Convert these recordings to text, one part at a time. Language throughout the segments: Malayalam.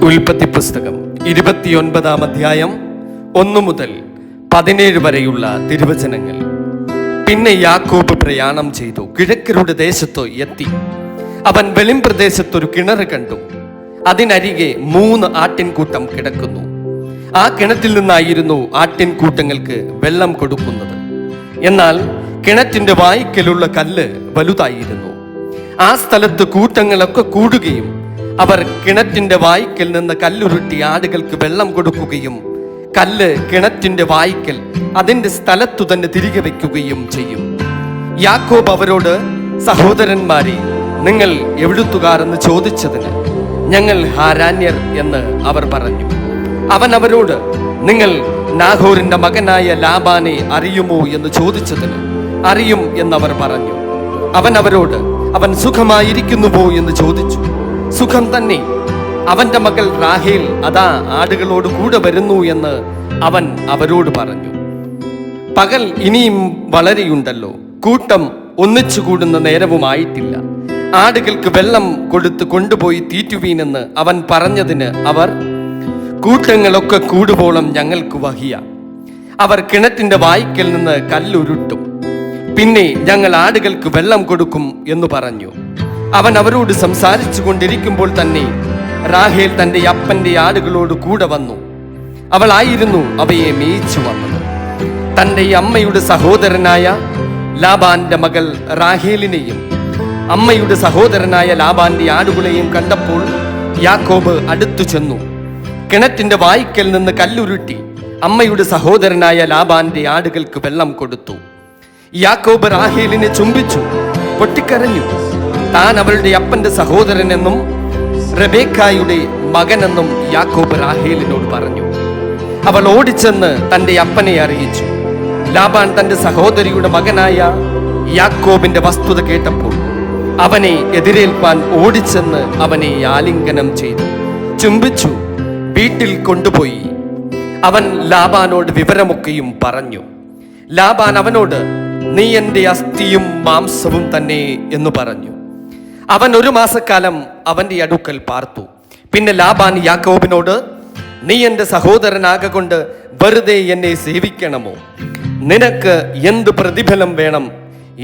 ഉൽപ്പത്തി പുസ്തകം 29 അധ്യായം 1 മുതൽ 17 വരെയുള്ള തിരുവചനങ്ങൾ. പിന്നെ യാക്കോബ് പ്രയാണം ചെയ്തു കിഴക്കരുടെ ദേശത്ത് എത്തി. അവൻ വെളിംപ്രദേശത്തൊരു കിണറ് കണ്ടു. അതിനരികെ 3 ആട്ടിൻകൂട്ടം കിടക്കുന്നു. ആ കിണറ്റിൽ നിന്നായിരുന്നു ആട്ടിൻകൂട്ടങ്ങൾക്ക് വെള്ളം കൊടുക്കുന്നത്. എന്നാൽ കിണറ്റിന്റെ വായ്ക്കലുള്ള കല്ല് വലുതായിരുന്നു. ആ സ്ഥലത്ത് കൂട്ടങ്ങളൊക്കെ കൂടുകയും അവർ കിണറ്റിന്റെ വായ്ക്കൽ നിന്ന് കല്ലുരുട്ടി ആടുകൾക്ക് വെള്ളം കൊടുക്കുകയും കല്ല് കിണറ്റിന്റെ വായ്ക്കൽ അതിന്റെ സ്ഥലത്തു തന്നെ തിരികെ വയ്ക്കുകയും ചെയ്യും. യാക്കോബ് അവരോട്, സഹോദരന്മാരെ, നിങ്ങൾ എവിടുത്തുകാർ എന്ന് ചോദിച്ചതിന് ഞങ്ങൾ ഹാരാന്യർ എന്ന് അവർ പറഞ്ഞു. അവൻ അവരോട്, നിങ്ങൾ നാഹോറിന്റെ മകനായ ലാബാനെ അറിയുമോ എന്ന് ചോദിച്ചതിന് അറിയും എന്നവർ പറഞ്ഞു. അവൻ അവരോട്, അവൻ സുഖമായിരിക്കുന്നുവോ എന്ന് ചോദിച്ചു. സുഖം തന്നെ. അവന്റെ മകൾ റാഹേൽ അതാ ആടുകളോട് കൂടെ വരുന്നു എന്ന് അവൻ അവരോട് പറഞ്ഞു. പകൽ ഇനിയും വളരെയുണ്ടല്ലോ, കൂട്ടം ഒന്നിച്ചു കൂടുന്ന നേരവുമായിട്ടില്ല. ആടുകൾക്ക് വെള്ളം കൊടുത്ത് കൊണ്ടുപോയി തീറ്റുവീനെന്ന് അവൻ പറഞ്ഞതിന് അവർ, കൂട്ടങ്ങളൊക്കെ കൂടുവോളം ഞങ്ങൾക്ക് വഹിയ. അവർ കിണറ്റിന്റെ വായ്ക്കൽ നിന്ന് കല്ലുരുട്ടും, പിന്നെ ഞങ്ങൾ ആടുകൾക്ക് വെള്ളം കൊടുക്കും എന്ന് പറഞ്ഞു. അവൻ അവരോട് സംസാരിച്ചു കൊണ്ടിരിക്കുമ്പോൾ തന്നെ റാഹേൽ തന്റെ അപ്പന്റെ ആടുകളോട് കൂടെ വന്നു. അവളായിരുന്നു അവയെ മേയിച്ചു വന്നത്. തന്റെ അമ്മയുടെ സഹോദരനായ ലാബാന്റെ മകൾ റാഹേലിനെയും അമ്മയുടെ സഹോദരനായ ലാബാന്റെ ആടുകളെയും കണ്ടപ്പോൾ യാക്കോബ് അടുത്തു ചെന്നു കിണറ്റിന്റെ വായ്ക്കൽ നിന്ന് കല്ലുരുട്ടി അമ്മയുടെ സഹോദരനായ ലാബാന്റെ ആടുകൾക്ക് വെള്ളം കൊടുത്തു. യാക്കോബ് റാഹേലിനെ ചുംബിച്ചു, പൊട്ടിക്കരഞ്ഞു. താൻ അവളുടെ അപ്പന്റെ സഹോദരനെന്നും റെബേക്കായുടെ മകനെന്നും യാക്കോബ് റാഹേലിനോട് പറഞ്ഞു. അവൾ ഓടിച്ചെന്ന് തന്റെ അപ്പനെ അറിയിച്ചു. ലാബാൻ തന്റെ സഹോദരിയുടെ മകനായ യാക്കോബിന്റെ വസ്തുത കേട്ടപ്പോൾ അവനെ എതിരേൽപ്പാൻ ഓടിച്ചെന്ന് അവനെ ആലിംഗനം ചെയ്തു, ചുംബിച്ചു, വീട്ടിൽ കൊണ്ടുപോയി. അവൻ ലാബാനോട് വിവരമൊക്കെയും പറഞ്ഞു. ലാബാൻ അവനോട്, നീ എൻ്റെ അസ്ഥിയും മാംസവും തന്നെ എന്ന് പറഞ്ഞു. അവൻ 1 മാസക്കാലം അവന്റെ അടുക്കൽ പാർത്തു. പിന്നെ ലാബാൻ യാക്കോബിനോട്, നീ എൻ്റെ സഹോദരനാകൊണ്ട് വെറുതെ എന്നെ സേവിക്കണമോ? നിനക്ക് എന്ത് പ്രതിഫലം വേണം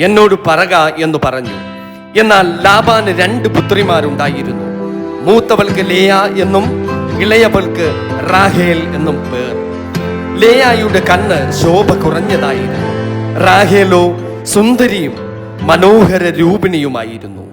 എന്നോട് പറക എന്ന് പറഞ്ഞു. എന്നാൽ ലാബാന് 2 പുത്രിമാരുണ്ടായിരുന്നു. മൂത്തവൾക്ക് ലേയ എന്നും ഇളയവൾക്ക് റാഹേൽ എന്നും പേർ. ലേയായുടെ കണ്ണ് ശോഭ കുറഞ്ഞതായിരുന്നു. റാഹേലോ സുന്ദരിയും മനോഹര രൂപിണിയുമായിരുന്നു.